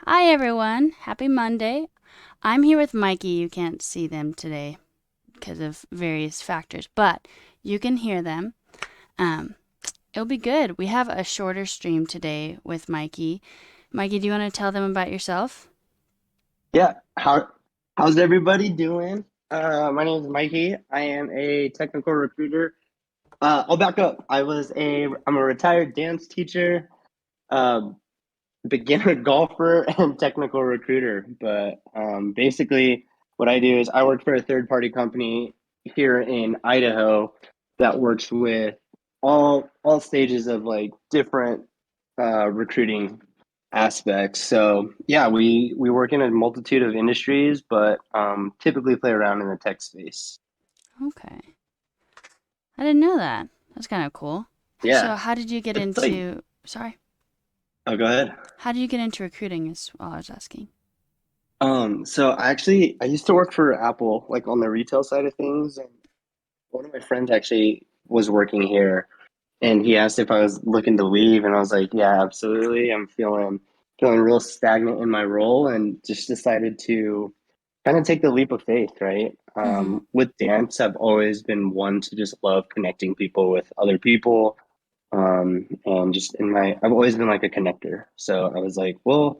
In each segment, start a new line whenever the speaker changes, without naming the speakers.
Hi, everyone. Happy Monday. I'm here with Mikey. You can't see them today because of various factors, but you can hear them. Um, it'll be good. We have a shorter stream today with Mikey. Mikey, do you want to tell them about yourself?
Yeah, how's everybody doing? My name is Mikey. I am a technical recruiter. I'll back up. I'm a retired dance teacher, uh, beginner golfer, and technical recruiter. But basically, what I do is I work for a third party company here in Idaho that works with all stages of like different recruiting aspects. So yeah, we work in a multitude of industries, but typically play around in the tech space.
Okay. I didn't know that. That's kind of cool. So,
Yeah,
how did you get
it's like
into, sorry,
oh, go ahead.
how did you get into recruiting is all I was asking.
So I used to work for Apple, like on the retail side of things, and one of my friends actually was working here, and he asked if I was looking to leave, and I was like, yeah, absolutely. I'm feeling real stagnant in my role, and just decided to kind of take the leap of faith, right?
Mm-hmm.
With dance, I've always been one to just love connecting people with other people. And just I've always been like a connector. So I was like, well,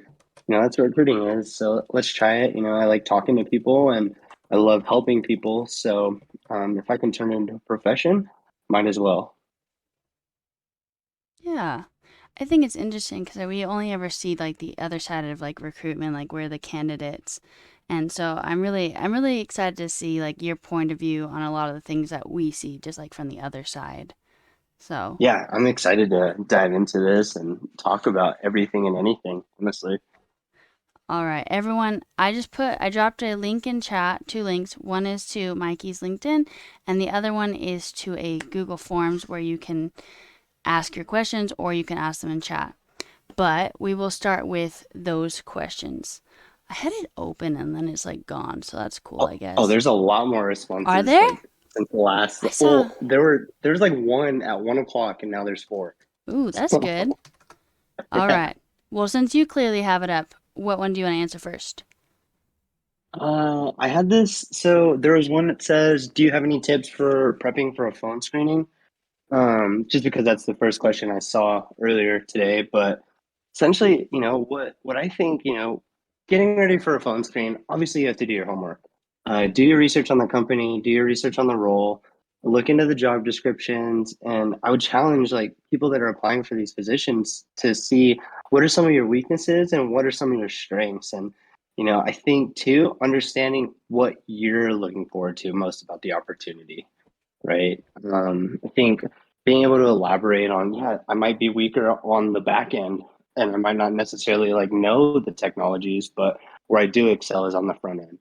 that's what recruiting is. So let's try it. I like talking to people and I love helping people. So if I can turn it into a profession, might as well.
Yeah. I think it's interesting because we only ever see like the other side of like recruitment, like we're the candidates. And so I'm really excited to see like your point of view on a lot of the things that we see just like from the other side. So,
Yeah, I'm excited to dive into this and talk about everything and anything, honestly.
all right, everyone, I dropped a link in chat, two links. One is to Mikey's LinkedIn and the other one is to a Google Forms where you can ask your questions or you can ask them in chat. But we will start with those questions. I had it open and then it's like gone, so that's cool, I
Oh,
guess.
there's a lot more
Are
responses
there?
like since the last.
I saw.
Well, there's like one at 1 o'clock and now there's four.
Ooh, that's
So
good. All
yeah.
right. Well, since you clearly have it up, what one do you want to answer first?
I had this. So there was one that says, "Do you have any tips for prepping for a phone screening?" Just because that's the first question I saw earlier today. But essentially, what I think, getting ready for a phone screen, obviously you have to do your homework. Do your research on the company, do your research on the role, look into the job descriptions, and I would challenge like people that are applying for these positions to see what are some of your weaknesses and what are some of your strengths. And I think too, understanding what you're looking forward to most about the opportunity, right? I think being able to elaborate on, yeah, I might be weaker on the back end and I might not necessarily like know the technologies, but where I do excel is on the front end.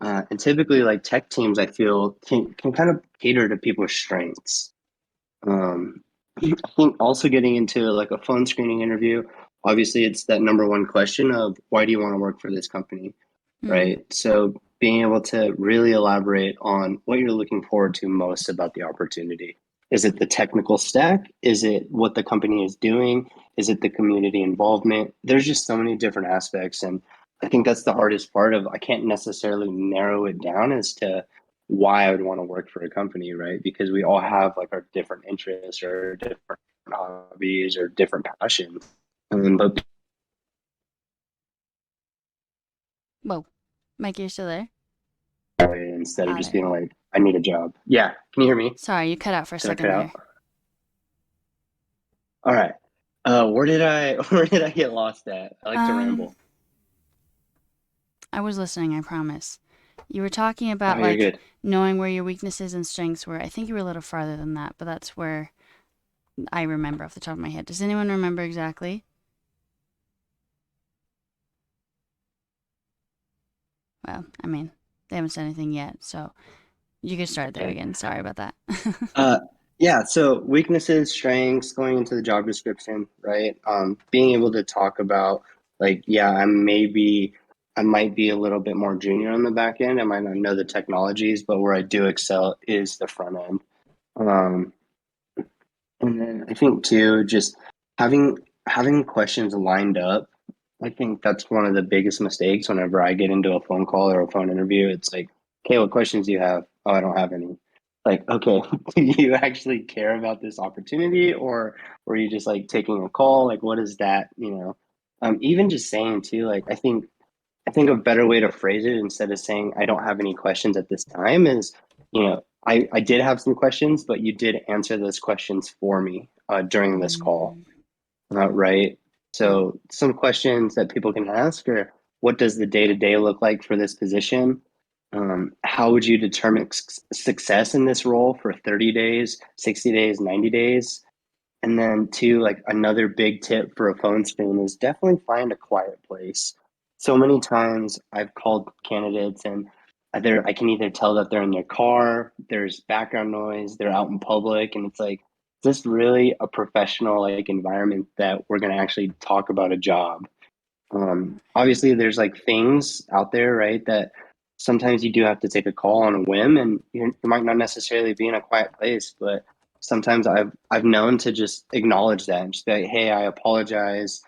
And typically, like tech teams, I feel can kind of cater to people's strengths. Um, I think also getting into like a phone screening interview, obviously, it's that number one question of why do you want to work for this company?
Hmm.
Right? So being able to really elaborate on what you're looking forward to most about the opportunity. Is it the technical stack? Is it what the company is doing? Is it the community involvement? There's just so many different aspects. And I think that's the hardest part of I can't necessarily narrow it down as to why I would want to work for a company, right? Because we all have like our different interests or different hobbies or different passions. But
Whoa. Mike, you're still there?
instead of
Ah,
just
there you
being
go.
like, I need a job. Yeah. Can you hear me?
Sorry, you cut out for a
Did I
second
cut out?
there.
All right. Where did I where did I get lost at? I like to
Um,
ramble.
I was listening, I promise. You were talking
Oh,
about
you're
like
good.
knowing where your weaknesses and strengths were. I think you were a little farther than that, but that's where I remember off the top of my head. Does anyone remember exactly? Well, I mean, they haven't said anything yet, so you can start there
Okay.
again. Sorry about that.
Uh, yeah, so weaknesses, strengths, going into the job description, right? Being able to talk about like, yeah, I might be a little bit more junior on the back end. I might not know the technologies, but where I do excel is the front end. Um, and then I think too, just having having questions lined up I think that's one of the biggest mistakes whenever I get into a phone call or a phone interview. It's like, okay, what questions do you have? Oh, I don't have any. Like, okay, do you actually care about this opportunity, or were you just like taking a call? Like, what is that, even just saying too, like, I think a better way to phrase it instead of saying I don't have any questions at this time is, I did have some questions, but you did answer those questions for me during this call.
Mm,
Right.
mm,
So some questions that people can ask are, what does the day to day look like for this position? How would you determine success in this role for 30 days, 60 days, 90 days? And then two, like another big tip for a phone screen is definitely find a quiet place. So many times I've called candidates and I can either tell that they're in their car, there's background noise, they're out in public, and it's like, is this really a professional like environment that we're gonna actually talk about a job?
right.
Obviously, there's like things out there, right, that sometimes you do have to take a call on a whim, and you might not necessarily be in a quiet place, but sometimes I've known to just acknowledge that and just be like, hey, I apologize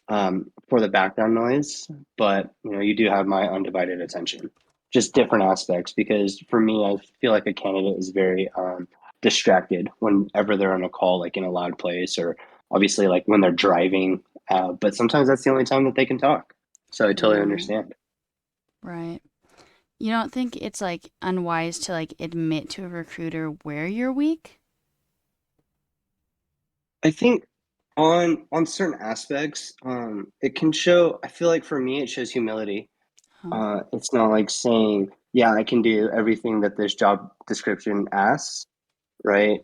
for the background noise, but you do have my undivided attention. Just different aspects, because for me, I feel like a candidate is very distracted whenever they're on a call, like in a loud place, or obviously like when they're driving, but sometimes that's the only time that they can talk. So I totally
Right.
understand.
Right. You don't think it's like unwise to like admit to a recruiter where you're weak?
I think on certain aspects, it can show. I feel like for me, it shows humility.
Oh,
It's not like saying, "Yeah, I can do everything that this job description asks," right?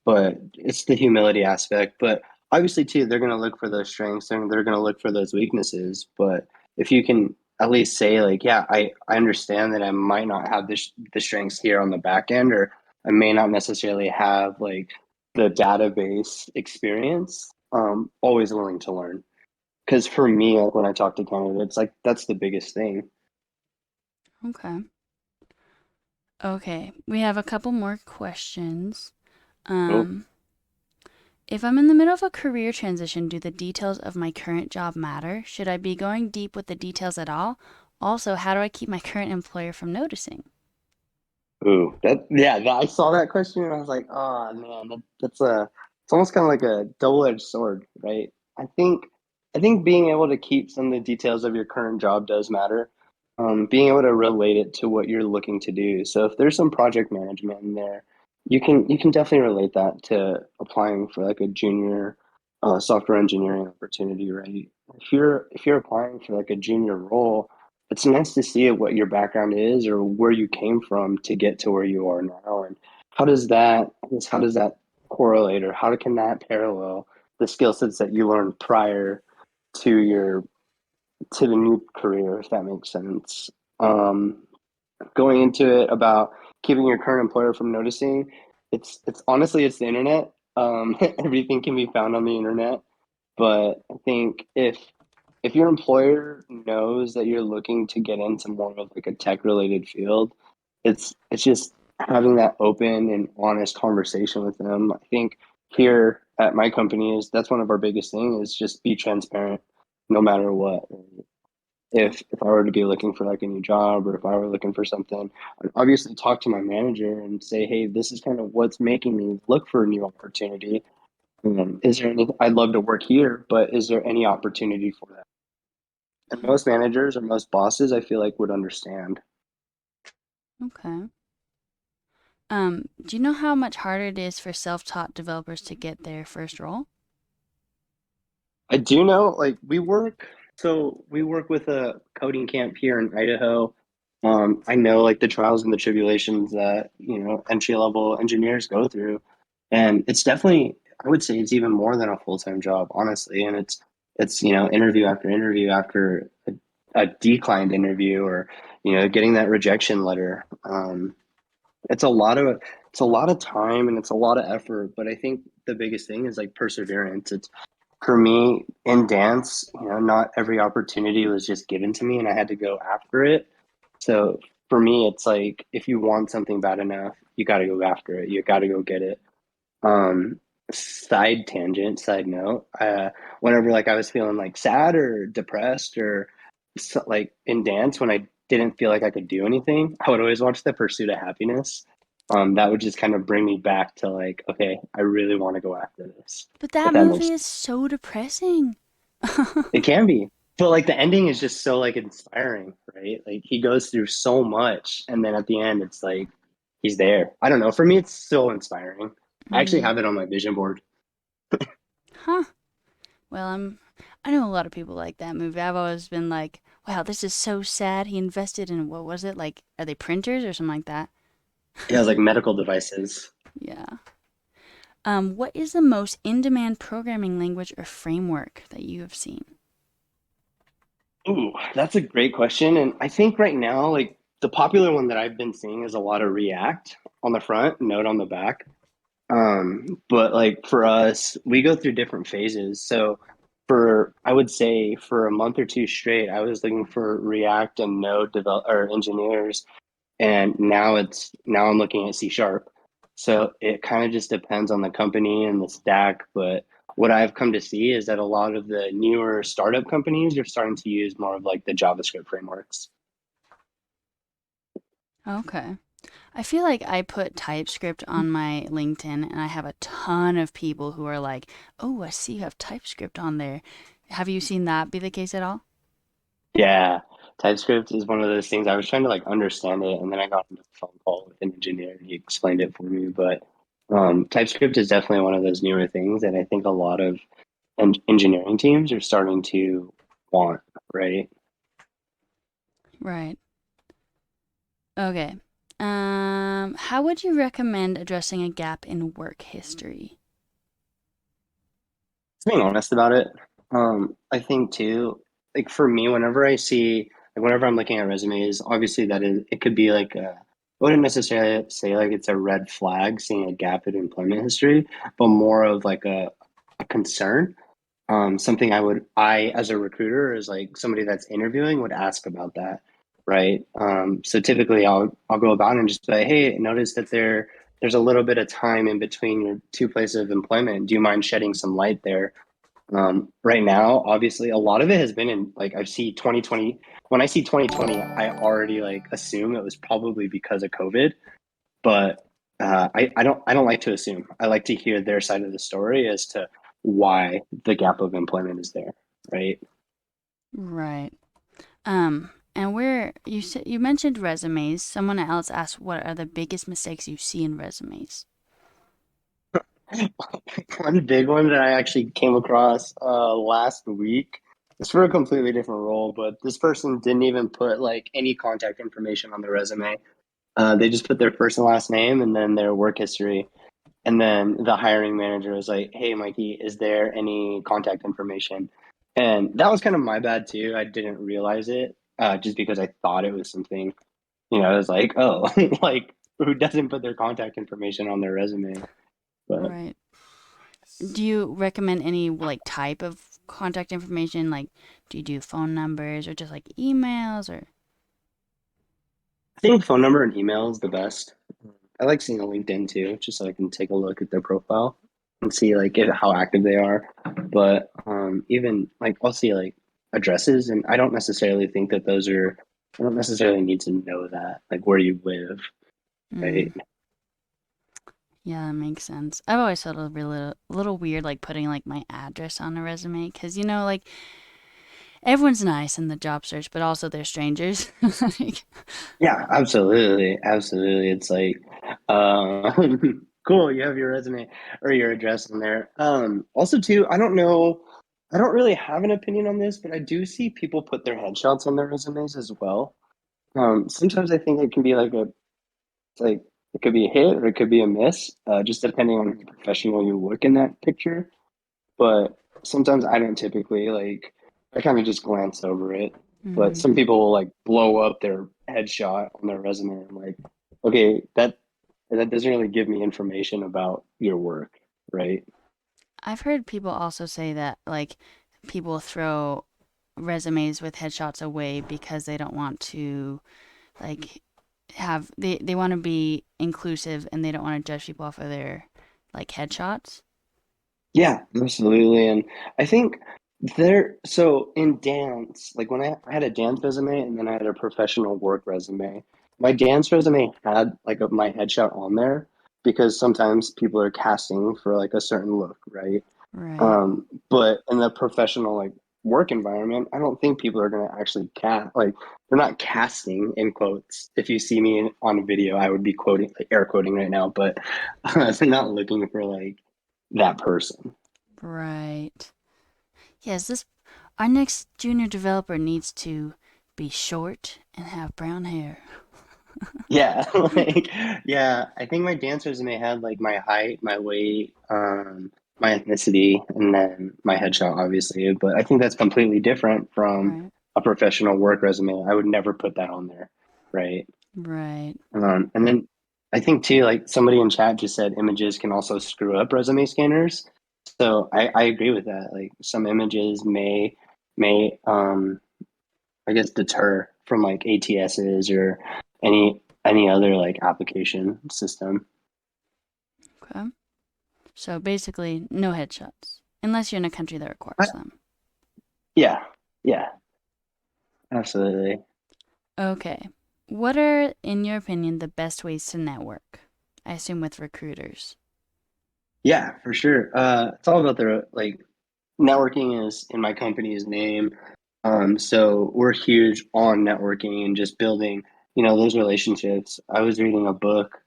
But it's the humility aspect. But obviously, too, they're going to look for those strengths and they're going to look for those weaknesses. But if you can at least say, like, yeah, I understand that I might not have the strengths here on the back end, or I may not necessarily have like the database experience, always willing to learn. Because for me, like when I talk to candidates, like that's the biggest thing.
okay. Okay. We have a couple more questions.
Cool.
Um, if I'm in the middle of a career transition, do the details of my current job matter? Should I be going deep with the details at all? Also, how do I keep my current employer from noticing?
Ooh, I saw that question and I was like, oh man, it's almost kind of like a double-edged sword, right? I think, I think being able to keep some of the details of your current job does matter. Being able to relate it to what you're looking to do. So if there's some project management in there, you can definitely relate that to applying for like a junior software engineering opportunity, right? If you're applying for like a junior role, it's nice to see what your background is or where you came from to get to where you are now, and how does that correlate, or how can that parallel the skill sets that you learned prior to your to the new career, if that makes sense. um, Going into it about keeping your current employer from noticing, it's honestly it's the internet. Everything can be found on the internet, but I think if your employer knows that you're looking to get into more of like a tech related field, it's just having that open and honest conversation with them. I think here at my company is that's one of our biggest things is just be transparent no matter what. If I were to be looking for like a new job, or if I were looking for something, I'd obviously talk to my manager and say, hey, this is kind of what's making me look for a new opportunity. Is there any, I'd love to work here, but is there any opportunity for that? And
Oh,
most managers or most bosses, I feel like, would understand.
okay. Do you know how much harder it is for self-taught developers to get their first role?
I do know, like, we work with a coding camp here in Idaho. I know like the trials and the tribulations that, entry level engineers go through. And it's definitely, I would say it's even more than a full-time job, honestly. And it's, interview after interview after a declined interview, or, getting that rejection letter. It's a lot of it's a lot of time and it's a lot of effort, but I think the biggest thing is like perseverance. It's for me in dance, not every opportunity was just given to me and I had to go after it. So for me, it's like if you want something bad enough, you got to go after it. You got to go get it. Side tangent, side note. Whenever like I was feeling like sad or depressed or like in dance when I didn't feel like I could do anything, I would always watch The Pursuit of Happiness. That would just kind of bring me back to like, okay, I really want to go after this.
But
If
that
that
movie
makes
is so depressing.
it can be. But like the ending is just so like inspiring, right? Like he goes through so much and then at the end it's like he's there. I don't know. For me it's so inspiring. I actually
Mm,
have it on my vision board.
huh. Well, I know a lot of people like that movie. I've always been like, wow, this is so sad. He invested in what was it? Like, are they printers or something like that?
It has like medical devices.
Yeah. What is the most in-demand programming language or framework that you have seen?
Ooh, that's a great question. And I think right now, like the popular one that I've been seeing is a lot of React on the front, Node on the back. But like for us, we go through different phases. So for I would say for a month or two straight, I was looking for React and Node develop or engineers, and now I'm looking at C sharp. So it kind of just depends on the company and the stack. But what I've come to see is that a lot of the newer startup companies are starting to use more of like the JavaScript frameworks.
Okay. I feel like I put TypeScript on my LinkedIn and I have a ton of people who are like, oh, I see you have TypeScript on there. Have you seen that be the case at all?
Yeah, TypeScript is one of those things I was trying to like understand it, and then I got on a phone call with an engineer and he explained it for me. But TypeScript is definitely one of those newer things that I think a lot of engineering teams are starting to want, right?
Right. Okay. How would you recommend addressing a gap in work history?
Being honest about it, I think too, like for me, whenever I'm looking at resumes, obviously that is, it could be like I wouldn't necessarily say like it's a red flag seeing a gap in employment history, but more of like a concern. Something as a recruiter, is like somebody that's interviewing would ask about that, right? So typically I'll go about and just say, hey, notice that there's a little bit of time in between your two places of employment. Do you mind shedding some light there? Right now, obviously, a lot of it has been in like I see 2020. When I see 2020, I already like assume it was probably because of COVID. But I don't like to assume. I like to hear their side of the story as to why the gap of employment is there, right?
Right. And where you mentioned resumes. Someone else asked, what are the biggest mistakes you see in resumes?
One big one that I actually came across last week. It's for a completely different role, but this person didn't even put like any contact information on their resume. They just put their first and last name and then their work history. And then the hiring manager was like, "Hey, Mikey, is there any contact information?" And that was kind of my bad too. I didn't realize it just because I thought it was something, I was like, "Oh, like who doesn't put their contact information on their resume?" But
Right. Do you recommend any like type of contact information? Like, do you do phone numbers or just like emails or?
I think phone number and email is the best. I like seeing a LinkedIn too, just so I can take a look at their profile and see like how active they are. But even like I'll see like addresses, and I don't necessarily think that those are. I don't necessarily need to know that like where you live, right?
Mm, yeah, that makes sense. I've always felt a little weird like putting like my address on a resume because like everyone's nice in the job search, but also they're strangers. Like,
Yeah, absolutely, absolutely. It's like, cool. You have your resume or your address in there. Also, too, I don't know. I don't really have an opinion on this, but I do see people put their headshots on their resumes as well. Sometimes I think it can be like it could be a hit or it could be a miss, just depending on how professional you look in that picture. But sometimes I don't typically like I kind of just glance over it. But
mm,
some people will like blow up their headshot on their resume. I'm like, okay, that doesn't really give me information about your work, right?
I've heard people also say that like people throw resumes with headshots away because they don't want to like they want to be inclusive and they don't want to judge people off of their like headshots.
Yeah, absolutely. And I think so in dance, like when I had a dance resume and then I had a professional work resume. My dance resume had like my headshot on there because sometimes people are casting for like a certain look, right?
Right.
But in the professional like work environment, I don't think people are going to actually cast like they're not casting in quotes. If you see me on a video, I would be quoting like air quoting right now, but they're not looking for like that person.
Right. Yes, this our next junior developer needs to be short and have brown hair.
Yeah, like yeah, I think my dance resume had like my height, my weight, my ethnicity, and then my headshot, obviously. But I think that's completely different from
Right.
a professional work resume. I would never put that on there, right?
Right.
And then I think too, like somebody in chat just said images can also screw up resume scanners. So I agree with that. Like some images may I guess deter from like ATSs or any other like application system.
Okay. So basically, no headshots unless you're in a country that
I,
requires them.
yeah, yeah, absolutely.
Okay. What are, in your opinion, the best ways to network? I assume with recruiters.
Yeah, for sure. It's all about the like networking is in my company's name. So we're huge on networking and just building, those relationships. I was reading a book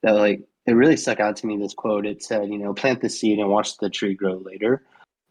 that like it really stuck out to me, this quote. It said, plant the seed and watch the tree grow later.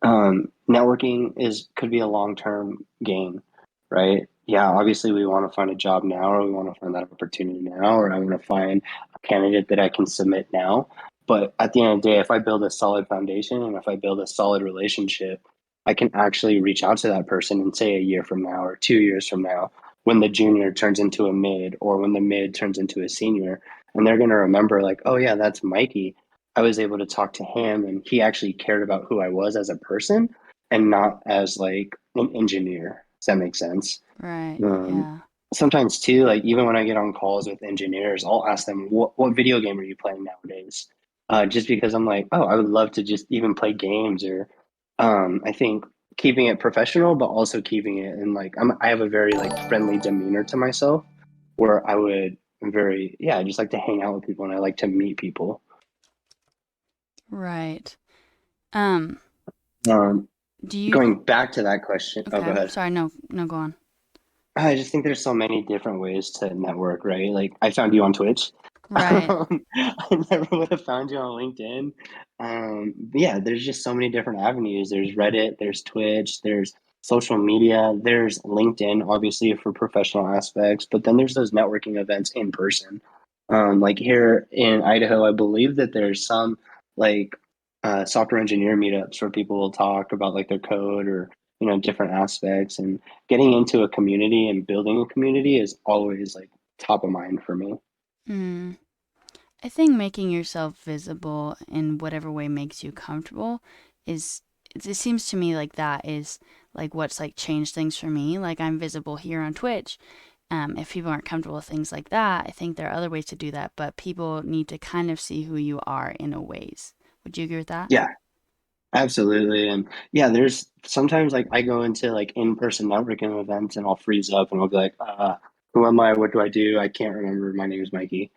Networking is could be a long-term gain, right? Yeah, obviously we want to find a job now, or we want to find that opportunity now, or I want to find a candidate that I can submit now. But at the end of the day, if I build a solid foundation and if I build a solid relationship, I can actually reach out to that person and say a year from now or 2 years from now, when the junior turns into a mid or when the mid turns into a senior, and they're going to remember, like, oh, yeah, that's Mikey. I was able to talk to him and he actually cared about who I was as a person and not as like an engineer. Does that make sense?
Right.
Um,
Yeah.
Sometimes too, like even when I get on calls with engineers, I'll ask them, what video game are you playing nowadays? Just because I'm like, oh, I would love to just even play games or I think keeping it professional, but also keeping it in like I have a very like friendly demeanor to myself where I would very, yeah, I just like to hang out with people and I like to meet people.
Right. Um,
Um,
do you,
Going back to that question, oh, go
okay.
ahead.
Sorry. No, no, go on.
I just think there's so many different ways to network, right? Like I found you on Twitch.
Right.
I never would have found you on LinkedIn. But yeah, there's just so many different avenues. There's Reddit, there's Twitch, there's social media, there's LinkedIn, obviously for professional aspects, but then there's those networking events in person. Like here in Idaho, I believe that there's some like software engineer meetups where people will talk about like their code or different aspects, and getting into a community and building a community is always like top of mind for me.
Mm. I think making yourself visible in whatever way makes you comfortable is, it seems to me like that is like what's like changed things for me. Like I'm visible here on Twitch. If people aren't comfortable with things like that, I think there are other ways to do that, but people need to kind of see who you are in a ways. Would you agree with that?
Yeah, absolutely. And yeah, there's sometimes like I go into like in-person networking events and I'll freeze up and I'll be like, who am I? What do I do? I can't remember. My name is Mikey.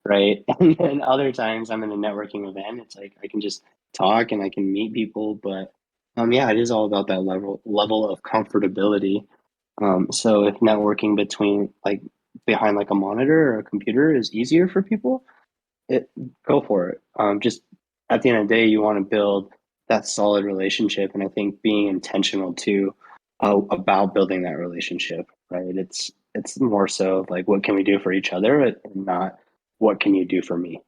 Right. And then other times I'm in a networking event. It's like I can just talk and I can meet people. But yeah, it is all about that level of comfortability. So if networking between like behind like a monitor or a computer is easier for people, it go for it. Just at the end of the day, you want to build that solid relationship, and I think being intentional too about building that relationship. Right? It's more so of like what can we do for each other, and not what can you do for me.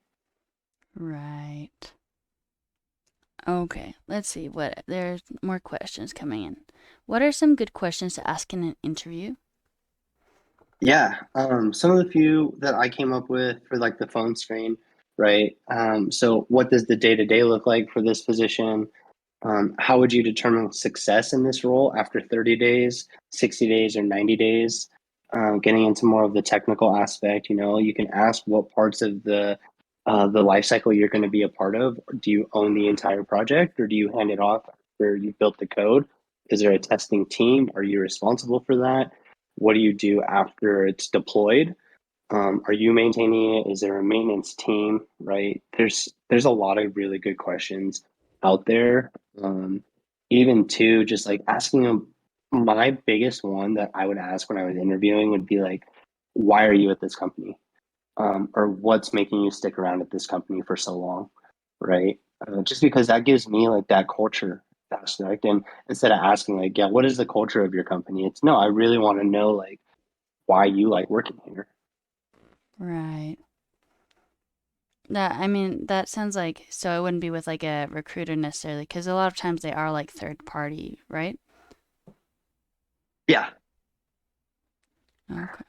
Right. Okay, let's see what there's more questions coming in. What are some good questions to ask in an interview?
Yeah, some of the few that I came up with for like the phone screen, right? So what does the day to day look like for this position? How would you determine success in this role after 30 days, 60 days, or 90 days? Getting into more of the technical aspect, you can ask what parts of the the life cycle you're going to be a part of? Do you own the entire project, or do you hand it off after you built the code? Is there a testing team? Are you responsible for that? What do you do after it's deployed? Are you maintaining it? Is there a maintenance team? Right? There's a lot of really good questions out there. Even too, just like asking them. My biggest one that I would ask when I was interviewing would be like, why are you at this company? Or what's making you stick around at this company for so long, right? Just because that gives me like that culture aspect, and instead of asking like, yeah, what is the culture of your company? It's no, I really want to know like why you like working here.
Right. That I mean, that sounds like so it wouldn't be with like a recruiter necessarily, because a lot of times they are like third party, right?
Yeah,
Okay.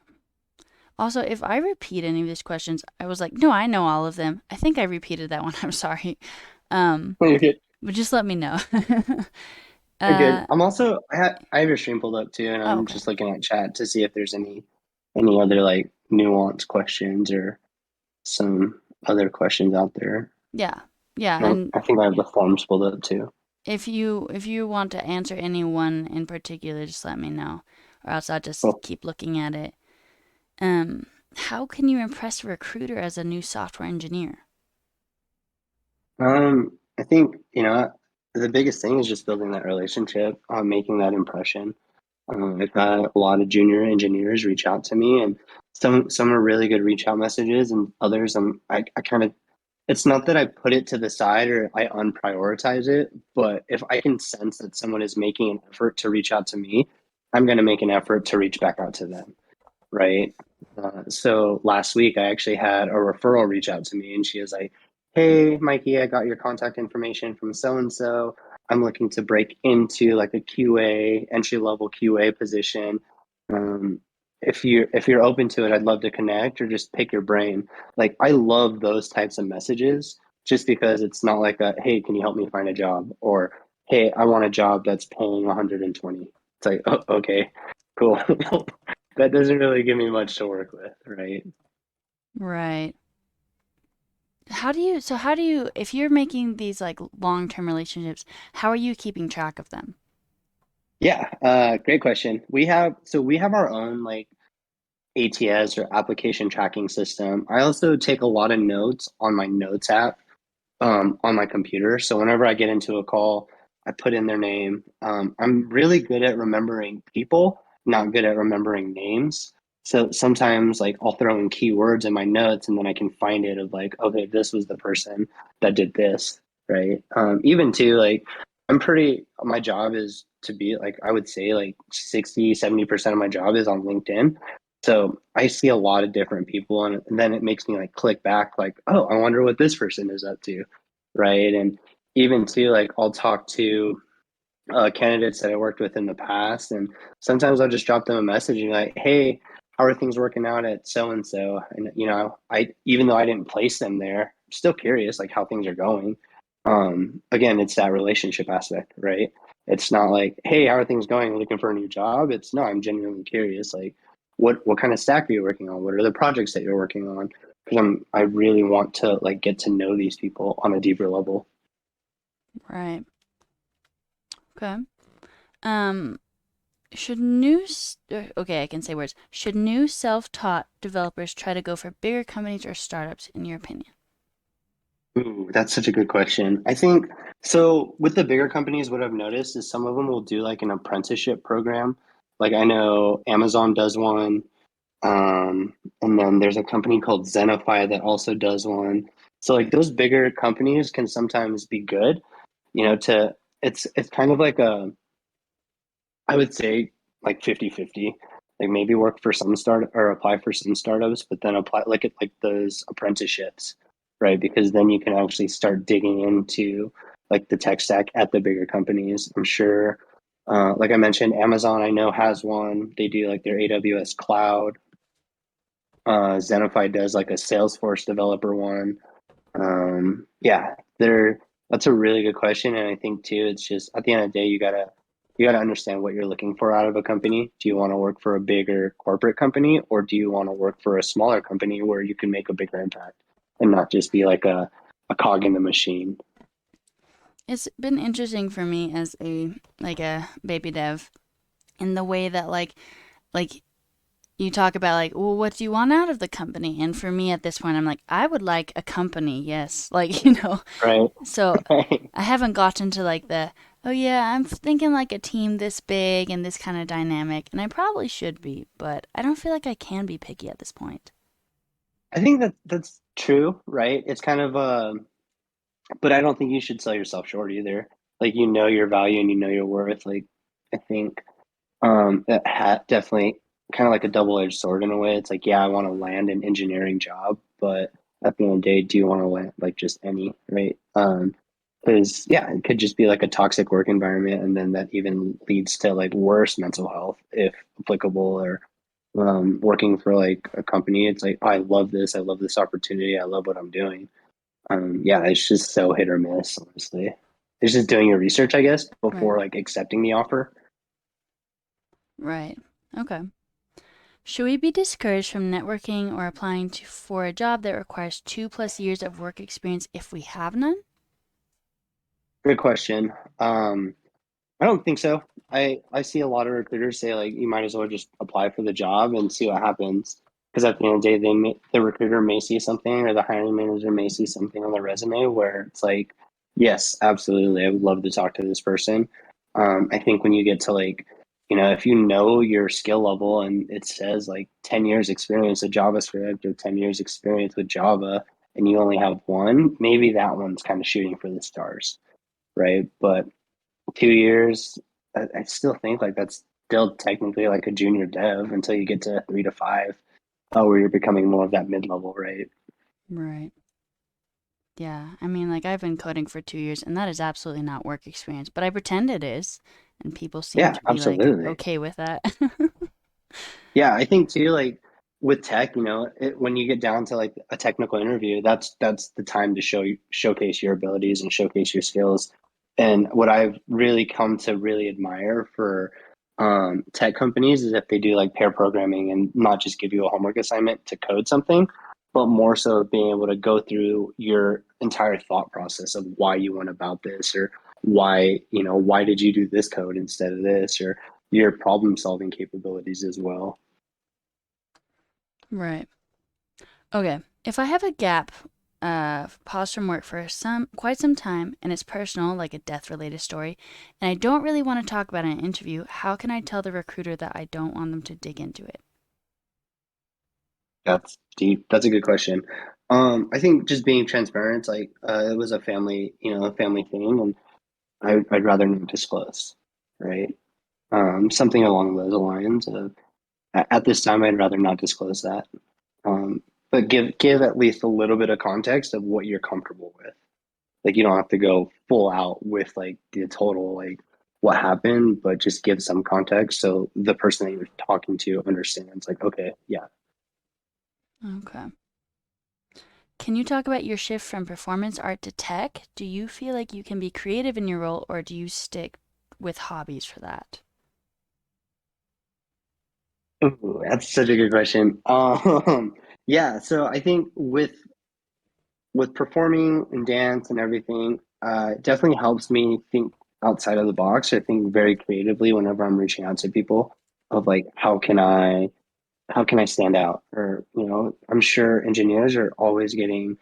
Also, if I repeat any of these questions, I was like, no, I know all of them. I think I repeated that one. I'm sorry. Um,
you're good.
but just let me know.
You're good.
uh,
I have your stream pulled up too, and
oh,
I'm
okay.
just looking at chat to see if there's any other like nuanced questions or some other questions out there.
Yeah. Yeah, and
I think I have the forms pulled up too.
if you want to answer any one in particular, just let me know, or else I'll just
Cool.
keep looking at it. Um, how can you impress a recruiter as a new software engineer?
I think, the biggest thing is just building that relationship, making that impression. I've had a lot of junior engineers reach out to me, and some are really good reach out messages, and others I kind of, it's not that I put it to the side or I unprioritize it, but if I can sense that someone is making an effort to reach out to me, I'm going to make an effort to reach back out to them, right? So last week, I actually had a referral reach out to me, and she was like, "Hey, Mikey, I got your contact information from so and so. I'm looking to break into like a QA entry level QA position. Um, if you're open to it, I'd love to connect or just pick your brain." Like I love those types of messages, just because it's not like a, "Hey, can you help me find a job?" or "Hey, I want a job that's paying 120." It's like, oh, okay, cool. That doesn't really give me much to work with, right?
Right. How do you, if you're making these like long-term relationships, how are you keeping track of them?
Yeah, great question. We have our own like ATS or application tracking system. I also take a lot of notes on my notes app on my computer. So whenever I get into a call, I put in their name. I'm really good at remembering people, not good at remembering names. So sometimes like I'll throw in keywords in my notes and then I can find it of like, okay, this was the person that did this, right? Even too, like my job is to be like, I would say like 60, 70% of my job is on LinkedIn. So I see a lot of different people, and then it makes me like click back, like, oh, I wonder what this person is up to, right? And even too, like I'll talk to candidates that I worked with in the past, and sometimes I'll just drop them a message and be like, hey, how are things working out at so and so? And I even though I didn't place them there, I'm still curious like how things are going. Again, it's that relationship aspect, right? It's not like, hey, how are things going? Looking for a new job? It's no, I'm genuinely curious. Like, what kind of stack are you working on? What are the projects that you're working on? Because I really want to like get to know these people on a deeper level.
Right. Okay. Um, should new, okay, I can say words. Should new self-taught developers try to go for bigger companies or startups, in your opinion?
Ooh, that's such a good question. I think so. With the bigger companies, what I've noticed is some of them will do like an apprenticeship program. Like I know Amazon does one, and then there's a company called Zenify that also does one. So like those bigger companies can sometimes be good, to it's kind of like a, I would say like 50-50. Like maybe work for some start or apply for some startups, but then apply like at like those apprenticeships, right? Because then you can actually start digging into like the tech stack at the bigger companies. I'm sure, like I mentioned, Amazon I know has one. They do like their AWS cloud. Zenify does like a Salesforce developer one. Yeah, there. That's a really good question, and I think too, it's just at the end of the day, you gotta understand what you're looking for out of a company. Do you want to work for a bigger corporate company, or do you want to work for a smaller company where you can make a bigger impact? and not just be like a cog in the machine.
It's been interesting for me as a baby dev in the way that like you talk about like, well, what do you want out of the company? And for me at this point, I'm like, I would like a company, yes. Like,
Right.
so
Right.
I haven't gotten to like oh yeah, I'm thinking like a team this big and this kind of dynamic, and I probably should be, but I don't feel like I can be picky at this point.
I think that that's true, right? It's kind of but I don't think you should sell yourself short either. Like you know your value and you know your worth. Like I think that definitely kind of like a double-edged sword in a way. It's like, yeah, I want to land an engineering job, but at the end of the day, do you want to land like just any, right? Because yeah, it could just be like a toxic work environment, and then that even leads to like worse mental health if applicable, or working for like a company. It's like, oh, I love this opportunity, I love what I'm doing. Yeah, it's just so hit or miss, honestly. It's just doing your research, I guess,
Right.
before like accepting the offer.
Right. Okay. Should we be discouraged from networking or applying for a job that requires 2+ years of work experience if we have none?
Good question. I don't think so. I see a lot of recruiters say like you might as well just apply for the job and see what happens. Because at the end of the day, the recruiter may see something, or the hiring manager may see something on the resume where it's like, yes, absolutely, I would love to talk to this person. I think when you get to like, if you know your skill level and it says like 10 years experience with JavaScript or 10 years experience with Java, and you only have one, maybe that one's kind of shooting for the stars, right? But 2 years, I still think like that's still technically like a junior dev until you get to 3 to 5, where you're becoming more of that mid level, right?
Right. Yeah. I mean, like I've been coding for 2 years and that is absolutely not work experience, but I pretend it is. And people seem
Yeah,
to be like
absolutely.
okay with that.
Yeah, I think too, like with tech, when you get down to like a technical interview, that's the time to showcase your abilities and showcase your skills. And what I've really come to really admire for tech companies is if they do like pair programming and not just give you a homework assignment to code something, but more so being able to go through your entire thought process of why you went about this, or why did you do this code instead of this, or your problem solving capabilities as well.
Right. Okay. If I have a gap, pause from work for quite some time, and it's personal, like a death-related story, and I don't really want to talk about it in an interview, how can I tell the recruiter that I don't want them to dig into it?
That's deep. That's a good question. I think just being transparent, like it was a family thing, and I'd rather not disclose, right? Something along those lines. At this time, I'd rather not disclose that. Um, but give at least a little bit of context of what you're comfortable with. Like you don't have to go full out with like the total like what happened, but just give some context so the person that you're talking to understands. Like, okay, yeah.
Okay. Can you talk about your shift from performance art to tech? Do you feel like you can be creative in your role or do you stick with hobbies for that?
Ooh, that's such a good question. Yeah, so I think with performing and dance and everything, it definitely helps me think outside of the box. I think very creatively whenever I'm reaching out to people of like how can I stand out? Or, I'm sure engineers are always getting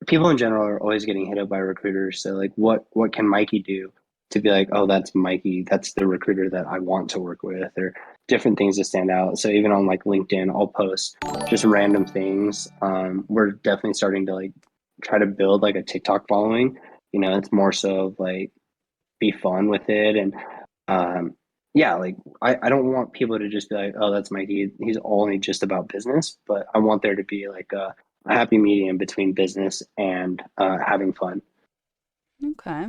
people in general are always getting hit up by recruiters. So like what can Mikey do to be like, oh, that's Mikey, that's the recruiter that I want to work with, or different things to stand out. So even on like LinkedIn, I'll post just random things. We're definitely starting to like try to build like a TikTok following. It's more so of like be fun with it, and yeah, like I don't want people to just be like, oh, that's Mikey, he's only just about business, but I want there to be like a happy medium between business and having fun.
Okay.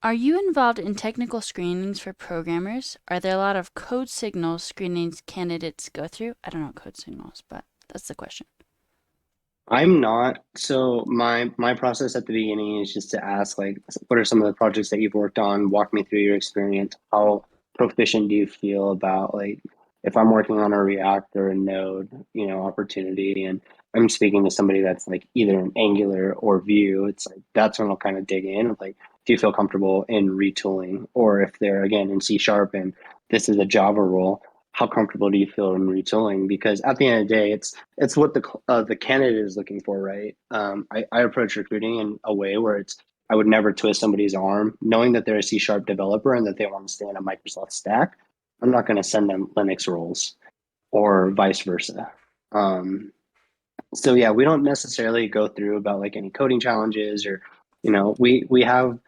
Are you involved in technical screenings for programmers? Are there a lot of code signals screenings candidates go through? I don't know code signals, but that's the question.
I'm not. So my process at the beginning is just to ask like, what are some of the projects that you've worked on? Walk me through your experience. How proficient do you feel about like if I'm working on a React or a Node, opportunity, and I'm speaking to somebody that's like either an Angular or Vue, it's like that's when I'll kind of dig in. Like, do you feel comfortable in retooling? Or if they're again in C sharp and this is a Java role, how comfortable do you feel in retooling? Because at the end of the day, it's what the candidate is looking for, right? I approach recruiting in a way where it's I would never twist somebody's arm, knowing that they're a C sharp developer and that they want to stay in a Microsoft stack. I'm not going to send them Linux roles or vice versa. So yeah, we don't necessarily go through about like any coding challenges or, we have.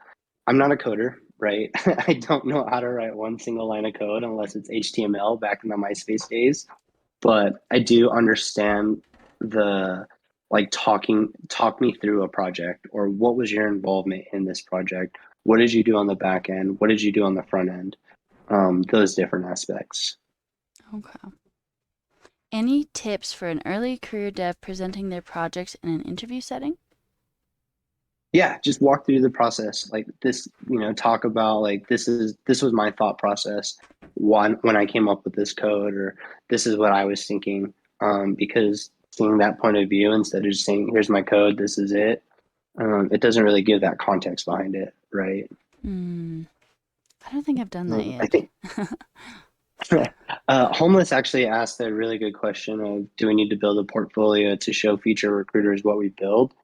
I'm not a coder, right? I don't know how to write one single line of code unless it's HTML back in the MySpace days, but I do understand the like talk me through a project or what was your involvement in this project? What did you do on the back end? What did you do on the front end? Those different aspects.
Okay. Any tips for an early career dev presenting their projects in an interview setting?
Yeah, just walk through the process like this, talk about like this was my thought process one when I came up with this code, or this is what I was thinking. Because seeing that point of view instead of just saying here's my code, this is it, it doesn't really give that context behind it, right?
Hmm. I don't think I've done that
I
yet.
think Homeless actually asked a really good question of do we need to build a portfolio to show future recruiters what we build?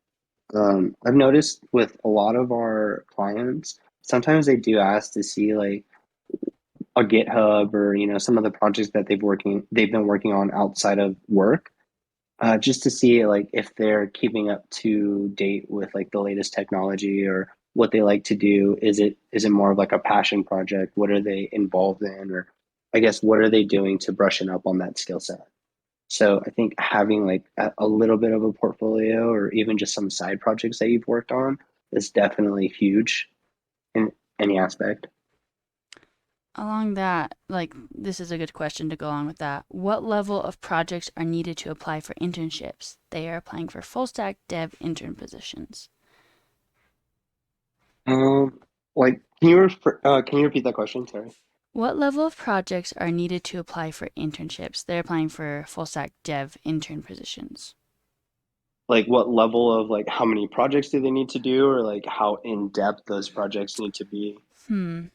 I've noticed with a lot of our clients, sometimes they do ask to see like a GitHub or some of the projects that they've been working on outside of work, just to see like if they're keeping up to date with like the latest technology or what they like to do. Is it more of like a passion project? What are they involved in, or I guess what are they doing to brushing up on that skill set? So I think having like a little bit of a portfolio or even just some side projects that you've worked on is definitely huge in any aspect.
Along that, like, this is a good question to go along with that. What level of projects are needed to apply for internships? They are applying for full stack dev intern positions.
Um, like, can you repeat that question? Sorry.
What level of projects are needed to apply for internships? They're applying for full stack dev intern positions.
Like, what level of like how many projects do they need to do, or like how in depth those projects need to be?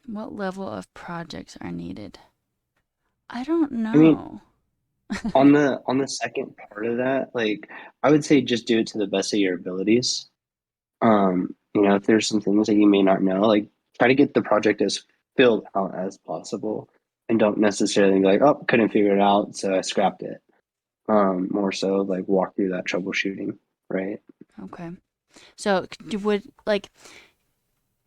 What level of projects are needed? I don't
I mean,
know.
on the second part of that, like, I would say just do it to the best of your abilities. If there's some things that you may not know, like try to get the project as filled out as possible and don't necessarily be like, oh, couldn't figure it out, so I scrapped it. More so like walk through that troubleshooting, right?
Okay. So, would, like,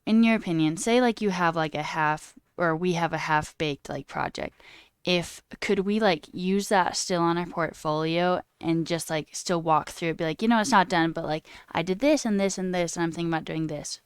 in your opinion, say like you have like a half, or we have a half baked like project. If could we like use that still on our portfolio and just like still walk through it, be like, it's not done, but like I did this and this and this, and I'm thinking about doing this.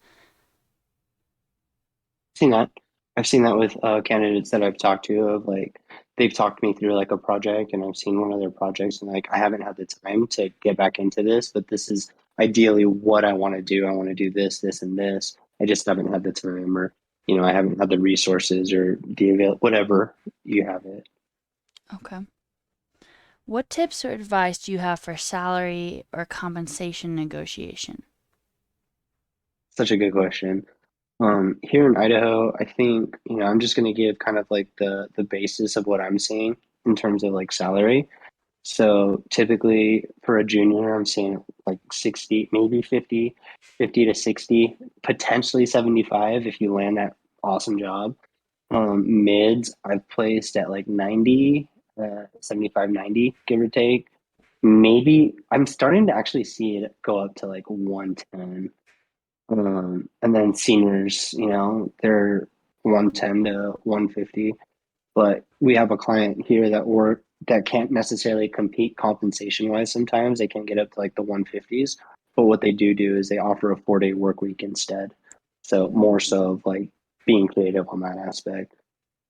Seen that. I've seen that with candidates that I've talked to of like they've talked me through like a project and I've seen one of their projects and like I haven't had the time to get back into this, but this is ideally what I want to do. I want to do this, this, and this. I just haven't had the time, or I haven't had the resources or the whatever you have it.
Okay. What tips or advice do you have for salary or compensation negotiation?
Such a good question. Here in Idaho, I think, I'm just going to give kind of like the basis of what I'm seeing in terms of like salary. So typically for a junior, I'm seeing like 60, maybe 50, 50 to 60, potentially 75 if you land that awesome job. Mids, I've placed at like 90, 75, 90, give or take. Maybe I'm starting to actually see it go up to like 110. And then seniors, they're 110 to 150. But we have a client here that can't necessarily compete compensation wise. Sometimes they can't get up to like the 150s. But what they do is they offer a 4-day work week instead. So more so of like being creative on that aspect.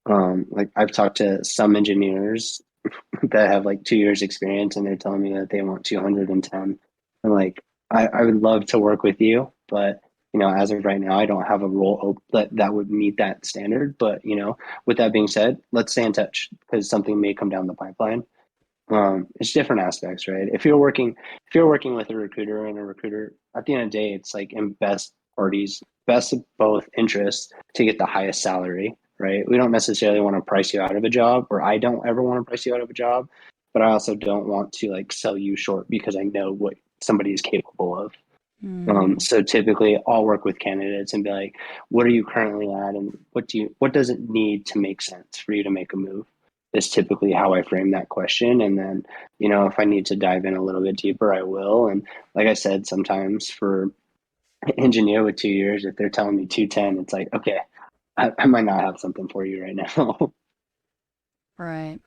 Like I've talked to some engineers that have like 2 years experience and they're telling me that they want 210. I'm like, I would love to work with you, but as of right now, I don't have a role that would meet that standard. But with that being said, let's stay in touch because something may come down the pipeline. It's different aspects, right? If you're working with a recruiter and a recruiter, at the end of the day, it's like in best of both interests to get the highest salary, right? We don't necessarily want to price you out of a job, or I don't ever want to price you out of a job, but I also don't want to like sell you short because I know what somebody is capable of.
Hmm.
So typically I'll work with candidates and be like, what are you currently at and what does it need to make sense for you to make a move? Is typically how I frame that question. And then, if I need to dive in a little bit deeper, I will. And like I said, sometimes for an engineer with 2 years, if they're telling me 210, it's like, okay, I might not have something for you right now.
Right.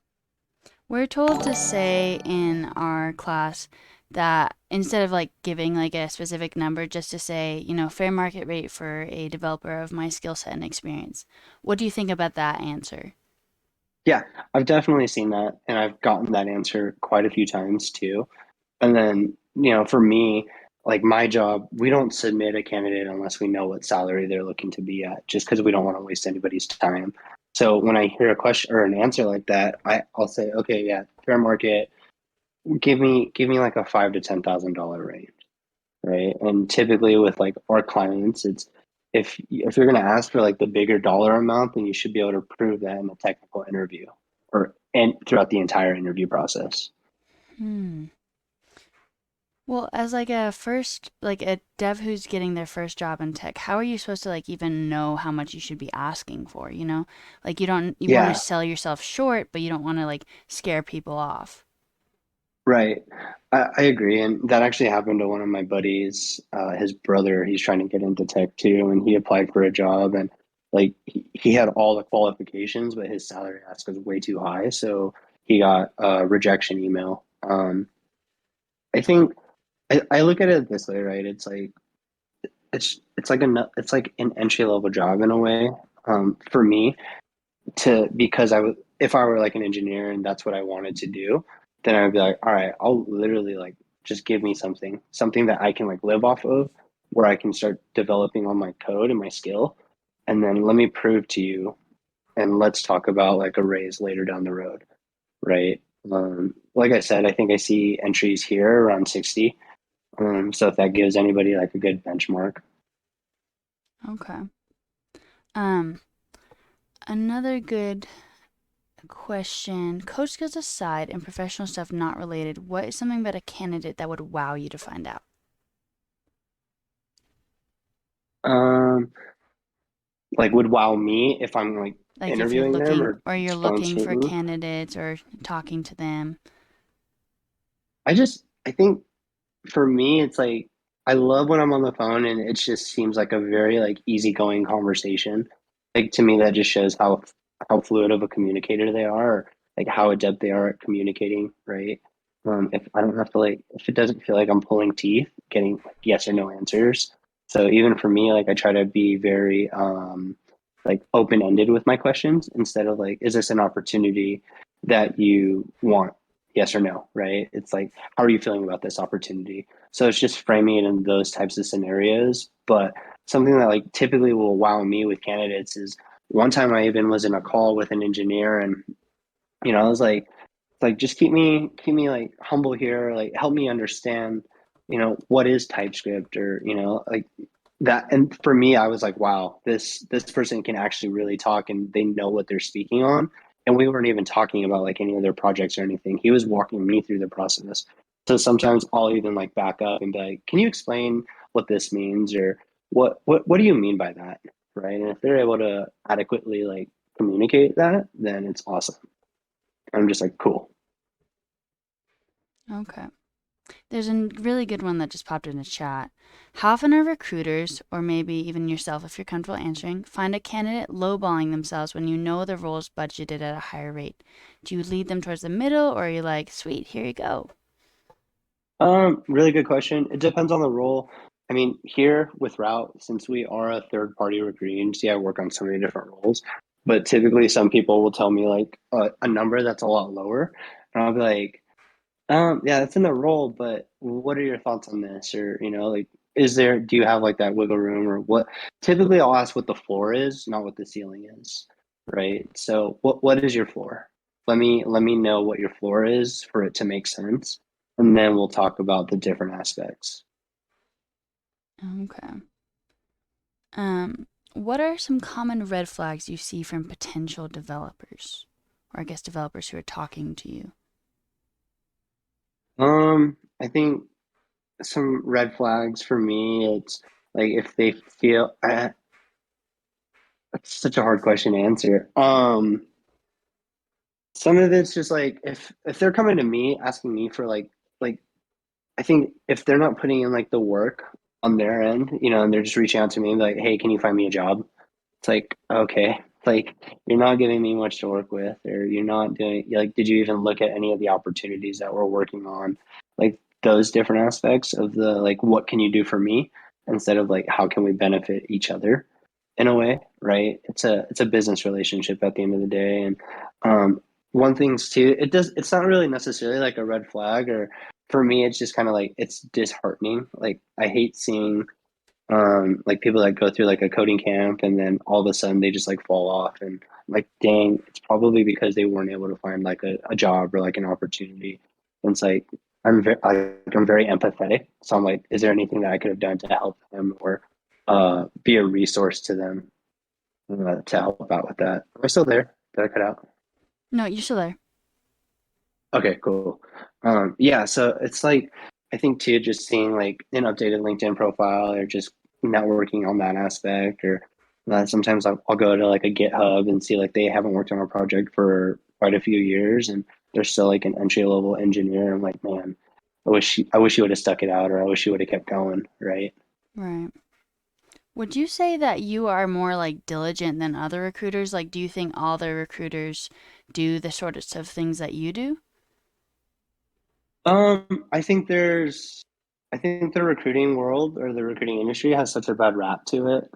We're told to say in our class that instead of like giving like a specific number, just to say, fair market rate for a developer of my skill set and experience. What do you think about that answer?
Yeah, I've definitely seen that. And I've gotten that answer quite a few times too. And then, for me, like my job, we don't submit a candidate unless we know what salary they're looking to be at, just because we don't want to waste anybody's time. So when I hear a question or an answer like that, I'll say, okay, yeah, fair market, give me like a $5,000 to $10,000 range, right? And typically with like our clients, it's if you're going to ask for like the bigger dollar amount, then you should be able to prove that in a technical interview or and throughout the entire interview process.
Hmm. Well, as like a like a dev who's getting their first job in tech, how are you supposed to like even know how much you should be asking for, you know? Like you want to
Yeah,
sell yourself short, but you don't want to like scare people off.
right. I agree. And that actually happened to one of my buddies, his brother. He's trying to get into tech too, and he applied for a job and like he had all the qualifications, but his salary ask was way too high. So he got a rejection email. I think I look at it this way, right? It's like an entry level job in a way. For me, to because I would if I were like an engineer and that's what I wanted to do, then I would be like, all right, I'll literally like just give me something that I can like live off of, where I can start developing on my code and my skill, and then let me prove to you, and let's talk about like a raise later down the road, right? Like I said, I think I see entries here around 60. So if that gives anybody like a good benchmark.
Okay. Um, Another good question. Code skills aside and professional stuff not related, what is something about a candidate that would wow you to find out?
Um, like would wow me if I'm like
Like if you're
interviewing them
looking
or
or you're
phone
looking for
screening.
candidates or talking to them.
I think for me, it's like I love when I'm on the phone and it just seems like a very like easygoing conversation. Like to me, that just shows how fluid of a communicator they are, or like how adept they are at communicating, right? If I don't have to like, if it doesn't feel like I'm pulling teeth, getting like yes or no answers. So even for me, like I try to be very like open ended with my questions instead of like, is this an opportunity that you want? Yes or no, right? It's like, how are you feeling about this opportunity? So it's just framing it in those types of scenarios. But something that like typically will wow me with candidates is one time I even was in a call with an engineer and I was like just keep me like humble here, like help me understand, what is TypeScript or like that. And for me, I was like, wow, this person can actually really talk and they know what they're speaking on. And we weren't even talking about like any of their projects or anything. He was walking me through the process. So sometimes I'll even like back up and be like, can you explain what this means or what do you mean by that? Right. And if they're able to adequately like communicate that, then it's awesome. I'm just like, cool.
Okay. There's a really good one that just popped in the chat. How often are recruiters, or maybe even yourself if you're comfortable answering, find a candidate lowballing themselves when you know the role's budgeted at a higher rate? Do you lead them towards the middle, or are you like, sweet, here you go?
Really good question. It depends on the role. I mean, here with Route, since we are a third party recruiting agency, I work on so many different roles. But typically, some people will tell me like a number that's a lot lower, and I'll be like, yeah, that's in the role, but what are your thoughts on this? Or, like, do you have like that wiggle room or what? Typically, I'll ask what the floor is, not what the ceiling is, right? So, what is your floor? let me know what your floor is for it to make sense, and then we'll talk about the different aspects.
Okay. What are some common red flags you see from potential developers, or I guess developers who are talking to you?
I think some red flags for me, it's like if they feel it's such a hard question to answer. Some of it's just like if they're coming to me asking me for like I think if they're not putting in like the work on their end, and they're just reaching out to me like, hey, can you find me a job? It's like, okay, like you're not giving me much to work with, or you're not doing like, did you even look at any of the opportunities that we're working on? Like those different aspects of the like, what can you do for me instead of like, how can we benefit each other in a way, right? It's a business relationship at the end of the day. And one thing's too, it's not really necessarily like a red flag or for me, it's just kind of like it's disheartening. Like I hate seeing like people that go through like a coding camp and then all of a sudden they just like fall off and like dang, it's probably because they weren't able to find like a job or like an opportunity. And it's like I'm very empathetic, so I'm like, is there anything that I could have done to help them or be a resource to them to help out with that? Am I still there? Did I cut out?
No, you're still there.
Okay, cool. Yeah, so it's like I think too, just seeing like an updated LinkedIn profile or just networking on that aspect, or sometimes I'll go to like a GitHub and see like they haven't worked on a project for quite a few years and they're still like an entry level engineer. I'm like, man, I wish you would have stuck it out, or I wish you would have kept going, right?
Right. Would you say that you are more like diligent than other recruiters? Like, do you think all the recruiters do the sorts of things that you do?
I think I think the recruiting world or the recruiting industry has such a bad rap to it.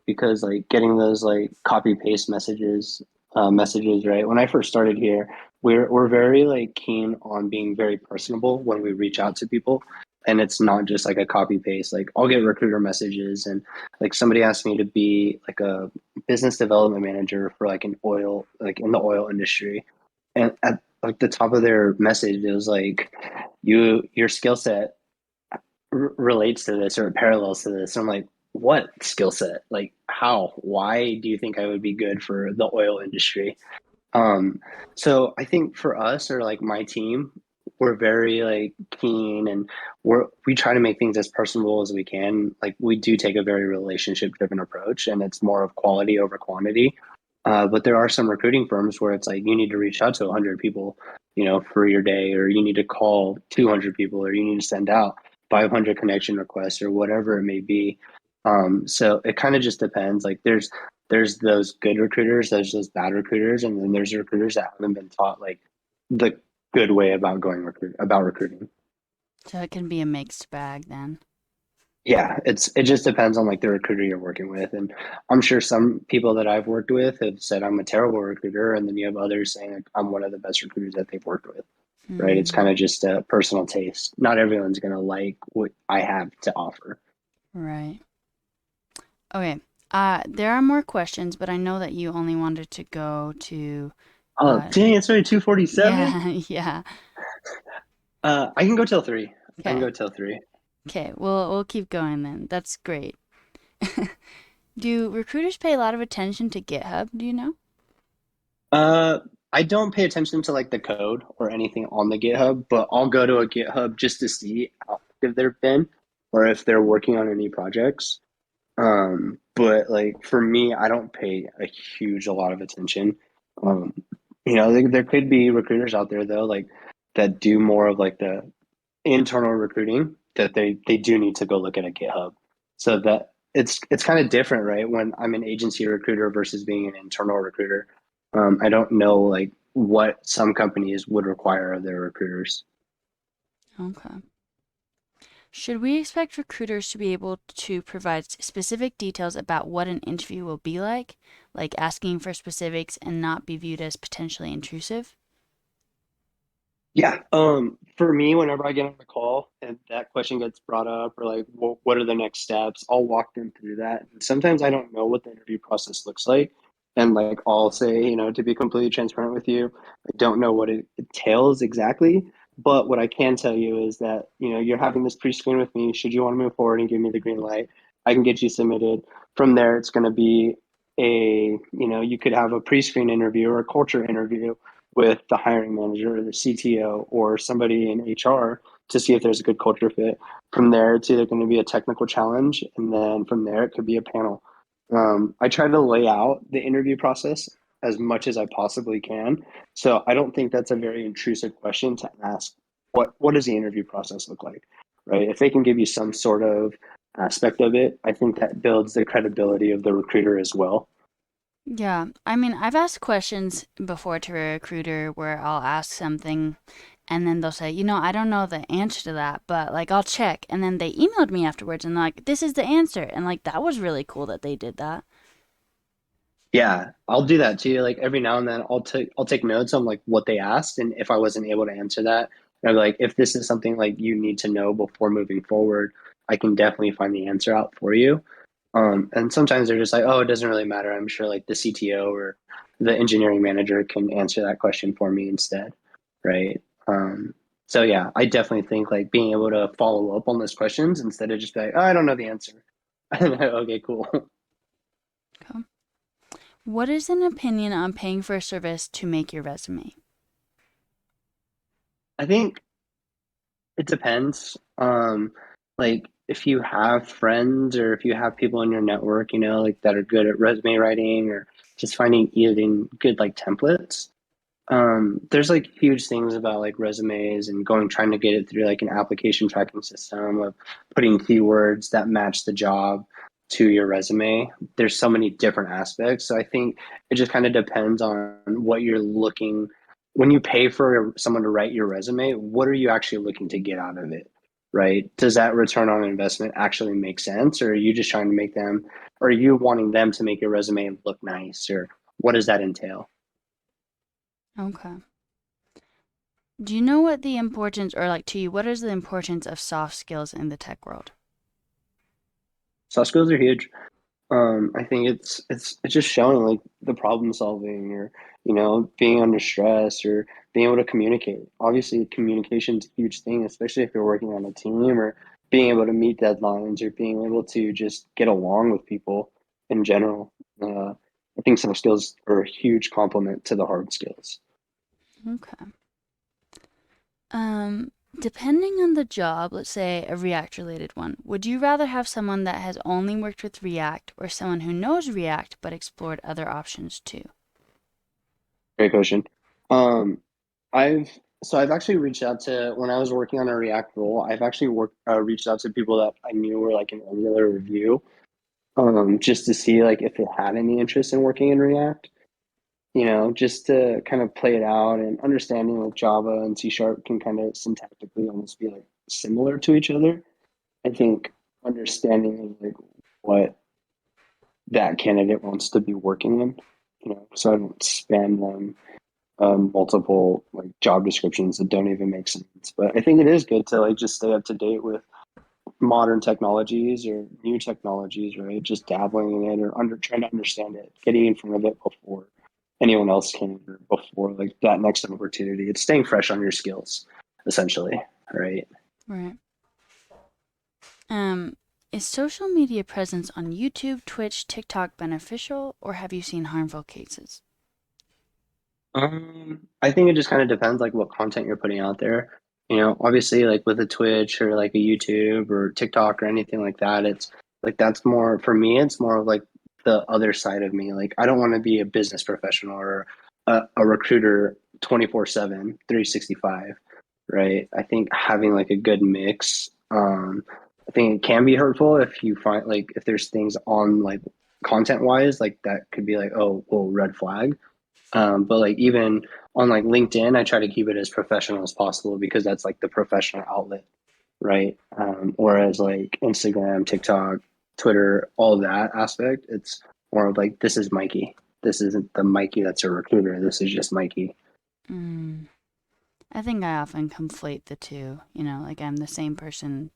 Because like getting those like copy paste messages, right? When I first started here, we're very like keen on being very personable when we reach out to people. And it's not just like a copy paste. Like I'll get recruiter messages and like somebody asked me to be like a business development manager for like an oil, like in the oil industry. And at like the top of their message, it was like, your skill set relates to this or parallels to this. I'm like, what skill set? Like, how? Why do you think I would be good for the oil industry? Um, so I think for us or like my team, we're very like keen and we try to make things as personable as we can. Like we do take a very relationship driven approach and it's more of quality over quantity. But there are some recruiting firms where it's like you need to reach out to 100 people, for your day, or you need to call 200 people, or you need to send out 500 connection requests, or whatever it may be. So it kind of just depends. Like there's those good recruiters, there's those bad recruiters, and then there's recruiters that haven't been taught like the good way about recruiting.
So it can be a mixed bag then.
Yeah, it just depends on like the recruiter you're working with. And I'm sure some people that I've worked with have said I'm a terrible recruiter, and then you have others saying like, I'm one of the best recruiters that they've worked with. Right? It's kind
Hmm.
of just a personal taste. Not everyone's gonna like what I have to offer.
Right. Okay. There are more questions, but I know that you only wanted to go to,
Oh,
uh,
dang, it's only 2:47.
yeah, yeah.
I can go till 3. I can
Okay.
go till 3.
Okay. We'll keep going then. That's great. Do recruiters pay a lot of attention to GitHub? Do you know?
Uh, I don't pay attention to like the code or anything on the GitHub, but I'll go to a GitHub just to see how active they've been or if they're working on any projects. But like for me, I don't pay a lot of attention. Um, there could be recruiters out there though, like that do more of like the internal recruiting that they do need to go look at a GitHub. So that it's kind of different, right? When I'm an agency recruiter versus being an internal recruiter. I don't know like what some companies would require of their recruiters.
Okay. Should we expect recruiters to be able to provide specific details about what an interview will be like asking for specifics and not be viewed as potentially intrusive?
Yeah. For me, whenever I get on the call and that question gets brought up, or like, what are the next steps? I'll walk them through that. And sometimes I don't know what the interview process looks like. And like I'll say, to be completely transparent with you, I don't know what it entails exactly, but what I can tell you is that, you're having this pre-screen with me. Should you want to move forward and give me the green light, I can get you submitted. From there, it's going to be you could have a pre-screen interview or a culture interview with the hiring manager or the CTO or somebody in HR to see if there's a good culture fit. From there, it's either going to be a technical challenge, and then from there, it could be a panel. I try to lay out the interview process as much as I possibly can. So I don't think that's a very intrusive question to ask. What does the interview process look like, right? If they can give you some sort of aspect of it, I think that builds the credibility of the recruiter as well.
Yeah, I mean, I've asked questions before to a recruiter where I'll ask something and then they'll say, I don't know the answer to that, but like I'll check. And then they emailed me afterwards and like, this is the answer. And like that was really cool that they did that.
Yeah, I'll do that too. Like every now and then I'll take notes on like what they asked, and if I wasn't able to answer that, I'd be like, if this is something like you need to know before moving forward, I can definitely find the answer out for you. And sometimes they're just like, oh, it doesn't really matter. I'm sure like the CTO or the engineering manager can answer that question for me instead, right? So yeah, I definitely think like being able to follow up on those questions instead of just be like, oh, I don't know the answer. Okay, cool.
Okay. What is an opinion on paying for a service to make your resume?
I think it depends. Like if you have friends or if you have people in your network, like that are good at resume writing or just finding even good like templates. There's like huge things about like resumes and trying to get it through like an application tracking system of putting keywords that match the job to your resume. There's so many different aspects. So I think it just kind of depends on what you're looking when you pay for someone to write your resume, what are you actually looking to get out of it? Right? Does that return on investment actually make sense? Or are you just trying to make them, or are you wanting them to make your resume look nice? Or what does that entail?
Okay. Do you know what the importance, or like to you, what is the importance of soft skills in the tech world?
Soft skills are huge. I think it's just showing like the problem solving or being under stress or being able to communicate. Obviously, communication is a huge thing, especially if you're working on a team or being able to meet deadlines or being able to just get along with people in general. I think soft skills are a huge complement to the hard skills.
Okay. Um, Depending on the job, let's say a React related one, would you rather have someone that has only worked with React or someone who knows React but explored other options too?
Great question. Um, I've I've actually reached out to when I was working on a React role. I've actually reached out to people that I knew were like an Angular review, just to see like if they had any interest in working in React. Just to kind of play it out and understanding like Java and C Sharp can kind of syntactically almost be like similar to each other. I think understanding like what that candidate wants to be working in, so I don't spam them multiple like job descriptions that don't even make sense. But I think it is good to like just stay up to date with modern technologies or new technologies, right? Just dabbling in it or trying to understand it, getting in front of it before anyone else can or before like that next opportunity. It's staying fresh on your skills, essentially, right?
Right. Um, is social media presence on YouTube, Twitch, TikTok beneficial, or have you seen harmful cases?
I think it just kind of depends like what content you're putting out there. Obviously like with a Twitch or like a YouTube or TikTok or anything like that, it's like that's more for me, it's more of like the other side of me. Like I don't want to be a business professional or a recruiter 24/7, 365, right? I think having like a good mix, I think it can be hurtful if you find like if there's things on like content wise, like that could be like, oh, well, red flag. But like even on like LinkedIn, I try to keep it as professional as possible because that's like the professional outlet, right? Whereas like Instagram, TikTok, Twitter, all that aspect, it's more of like this is Mikey. This isn't the Mikey that's a recruiter. This is just Mikey.
Mm, I think I often conflate the two. Like I'm the same person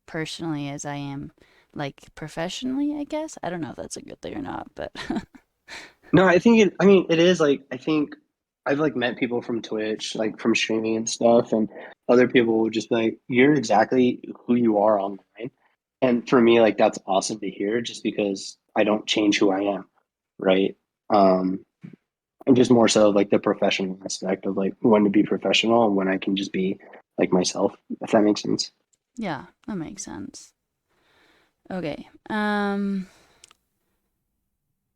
personally as I am like professionally, I guess. I don't know if that's a good thing or not, but
No, I think I mean, it is like, I think I've like met people from Twitch, like from streaming and stuff, and other people will just be like, you're exactly who you are online. And for me, like, that's awesome to hear just because I don't change who I am, right? Um, and just more so like the professional aspect of like when to be professional and when I can just be like myself, if that makes sense.
Yeah, that makes sense. Okay. Are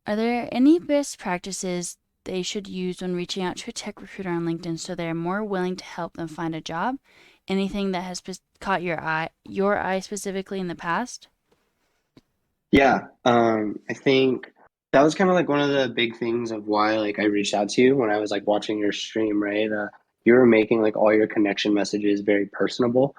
there any best practices they should use when reaching out to a tech recruiter on LinkedIn so they're more willing to help them find a job? Anything that has caught your eye specifically in the past?
Yeah, I think that was kind of like one of the big things of why like I reached out to you when I was like watching your stream, right? You were making like all your connection messages very personable.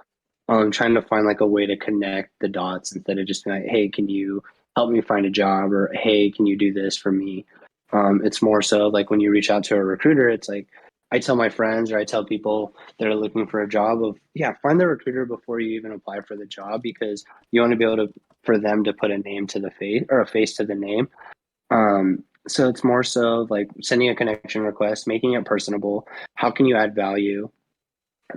Trying to find like a way to connect the dots instead of just being like, hey, can you help me find a job? Or hey, can you do this for me? It's more so like when you reach out to a recruiter, it's like I tell my friends or I tell people that are looking for a job of, yeah, find the recruiter before you even apply for the job because you want to be able to for them to put a name to the face or a face to the name. So it's more so like sending a connection request, making it personable. How can you add value?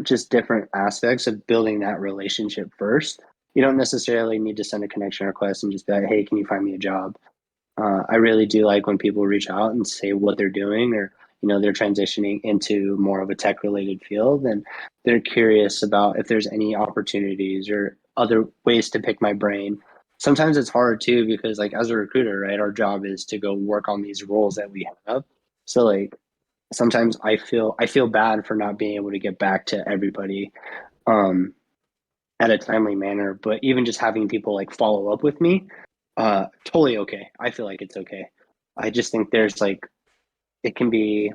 Just different aspects of building that relationship first. You don't necessarily need to send a connection request and just be like, hey, can you find me a job? I really do like when people reach out and say what they're doing or they're transitioning into more of a tech related field and they're curious about if there's any opportunities or other ways to pick my brain. Sometimes it's hard too because like as a recruiter, right, our job is to go work on these roles that we have. So like sometimes I feel bad for not being able to get back to everybody um at a timely manner, but even just having people like follow up with me, totally okay. I feel like it's okay. I just think there's like it can be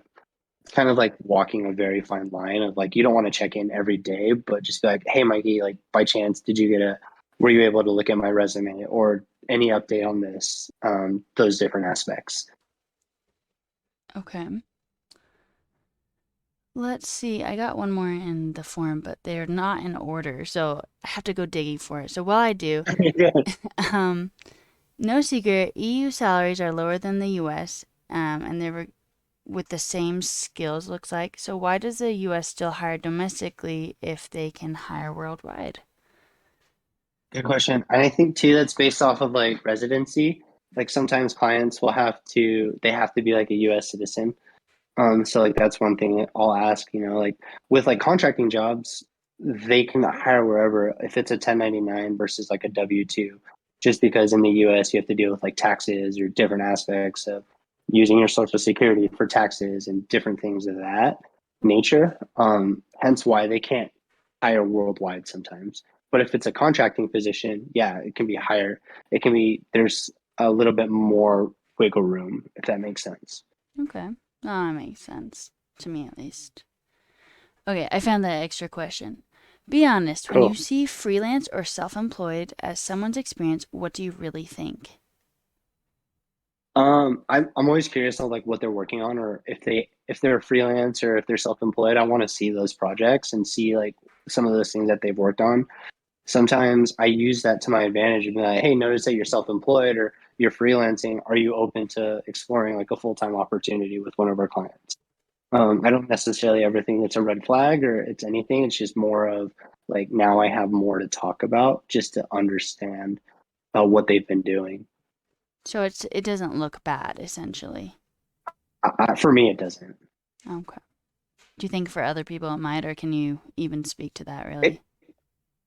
kind of like walking a very fine line of like you don't want to check in every day, but just be like, hey Mikey, like by chance, did you get a were you able to look at my resume or any update on this? Those different aspects.
Okay. Let's see. I got one more in the form, but they're not in order, so I have to go digging for it. So while I do,
Yeah.
um, no secret, EU salaries are lower than the US, and they're with the same skills, looks like. So why does the US still hire domestically if they can hire worldwide?
Good question. And I think too that's based off of like residency. Like sometimes clients will they have to be like a US citizen. So like that's one thing that I'll ask, like with like contracting jobs, they can hire wherever if it's a 1099 versus like a W-2, just because in the US you have to deal with like taxes or different aspects of using your social security for taxes and different things of that nature. Hence why they can't hire worldwide sometimes. But if it's a contracting position, yeah, it can be higher. It can be there's a little bit more wiggle room, if that makes sense.
Okay. Oh, that makes sense. To me, at least. Okay, I found that extra question. Be honest, when you
Cool.
see freelance or self employed as someone's experience, what do you really think?
I'm always curious on like what they're working on, or if they're freelance or if they're self-employed. I want to see those projects and see like some of those things that they've worked on. Sometimes I use that to my advantage and be like, hey, notice that you're self-employed or you're freelancing. Are you open to exploring like a full-time opportunity with one of our clients? I don't necessarily ever think it's a red flag or it's anything. It's just more of like now I have more to talk about just to understand what they've been doing.
So it doesn't look bad, essentially.
For me, it doesn't.
Okay. Do you think for other people it might, or can you even speak to that
It
really?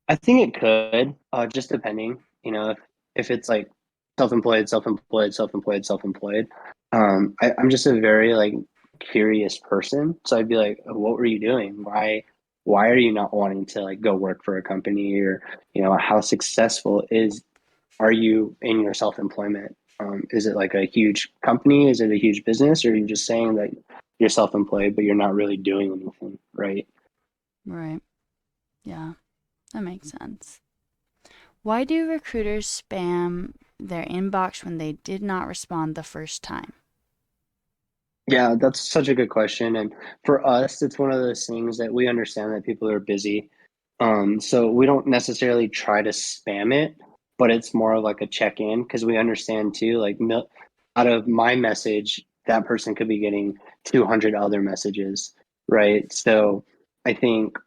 I think it could, just depending, if it's like self-employed, self-employed, self-employed, self-employed. I'm just a very like curious person. So I'd be like, what were you doing? Why are you not wanting to like go work for a company or, how successful are you in your self-employment? Is it like a huge company? Is it a huge business? Or are you just saying that you're self-employed, but you're not really doing anything, right?
Right. Yeah, that makes sense. Why do recruiters spam their inbox when they did not respond the first time?
Yeah, that's such a good question. And for us, it's one of those things that we understand that people are busy. So we don't necessarily try to spam it, but it's more like a check-in because we understand too, like out of my message, that person could be getting 200 other messages, right? So I think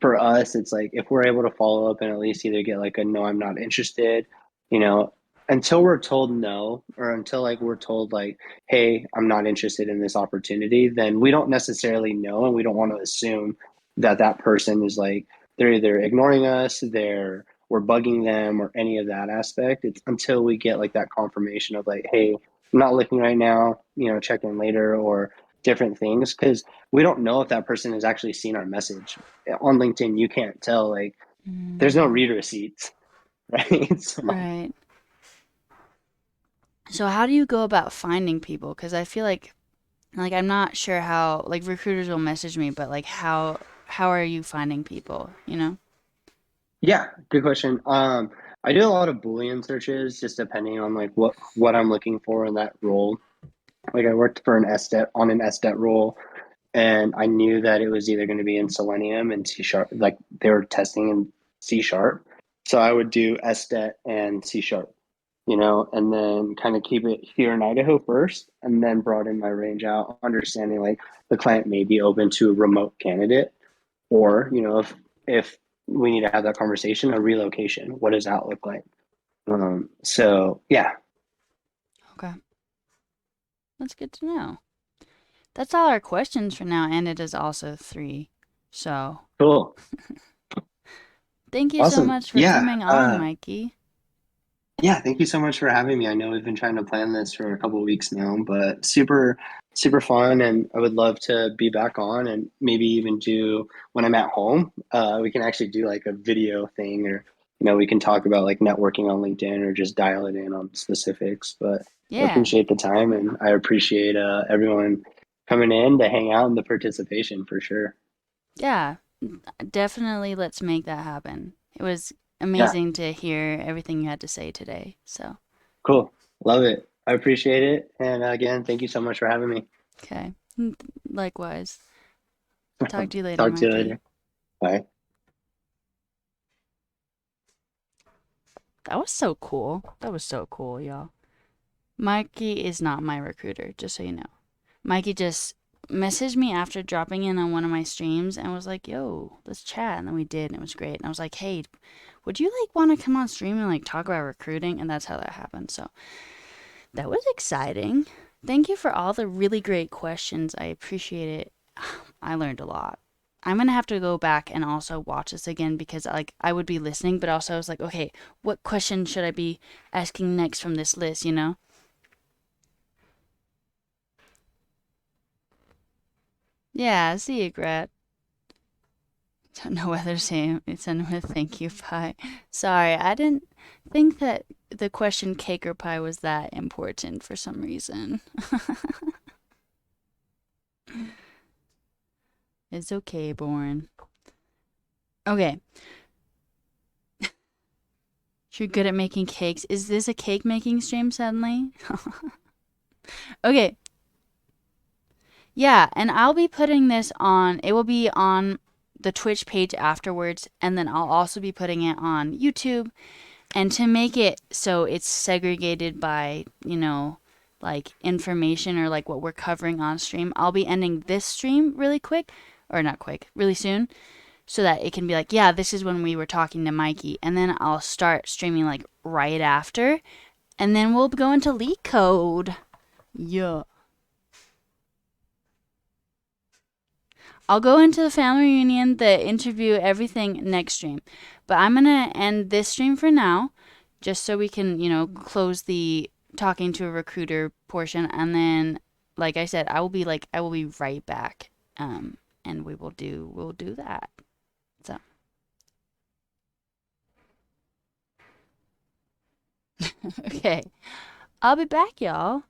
for us, it's like if we're able to follow up and at least either get like a no, I'm not interested, you know, until we're told no, or until like we're told like, hey, I'm not interested in this opportunity, then we don't necessarily know, and we don't want to assume that that person is like they're either ignoring us, we're bugging them, or any of that aspect. It's until we get like that confirmation of like, hey, I'm not looking right now, you know, check in later, or different things, because we don't know if that person has actually seen our message. On LinkedIn, you can't tell, like, there's no
Mm,
read receipts, right? So
right. So how do you go about finding people? Because I feel like I'm not sure how like recruiters will message me, but like how are you finding people? You know?
yeah, good question. I do a lot of Boolean searches, just depending on like what I'm looking for in that role. Like I worked for an SDET on an SDET role, and I knew that it was either going to be in Selenium and C sharp, like they were testing in C sharp. So I would do SDET and C sharp, you know, and then kind of keep it here in Idaho first, and then broaden my range out, understanding like the client may be open to a remote candidate, or, you know, if we need to have that conversation, a relocation, what does that look like? So yeah,
Okay. That's good to know. That's all our questions for now, and it is also 3. So
cool.
thank you so
Awesome.
much for
Yeah.
coming on, Mikey.
Yeah, thank you so much for having me. I know we've been trying to plan this for a couple of weeks now, but super, super fun. And I would love to be back on and maybe even do when I'm at home. We can actually do like a video thing, or, you know, we can talk about like networking on LinkedIn or just dial it in on specifics. But I
Yeah.
appreciate the time, and I appreciate everyone coming in to hang out and the participation for sure.
Yeah. Definitely let's make that happen. It was
Yeah,
amazing to hear everything you had to say today. So,
cool. Love it. I appreciate it. And again, thank you so much for having me.
okay. Likewise. Talk to you later,
Talk to you
Mikey.
later. Bye.
That was so cool. That was so cool, y'all. Mikey is not my recruiter, just so you know. Mikey just messaged me after dropping in on one of my streams and was like, yo, let's chat. And then we did, and it was great. And I was like, hey, would you like want to come on stream and like talk about recruiting? And that's how that happened. So that was exciting. Thank you for all the really great questions. I appreciate it. I learned a lot. I'm gonna have to go back and also watch this again because like I would be listening, but also I was like, okay, what question should I be asking next from this list, you know? Yeah, see you, Gret. Don't know whether to say send him a thank you pie. Sorry, I didn't think that the question cake or pie was that important for some reason. It's okay, Born. Okay, you're good at making cakes. Is this a cake making stream suddenly? Okay, yeah, and I'll be putting this on, it will be on the Twitch page afterwards, and then I'll also be putting it on YouTube. And to make it so it's segregated by, you know, like information or like what we're covering on stream, I'll be ending this stream really quick, or not quick, really soon, so that it can be like, yeah, this is when we were talking to Mikey. And then I'll start streaming like right after. And then we'll go into leak code. Yeah. I'll go into the family reunion, the interview, everything next stream. But I'm going to end this stream for now, just so we can, you know, close the talking to a recruiter portion. And then, like I said, I will be right back. And we'll do that. So, okay. I'll be back, y'all.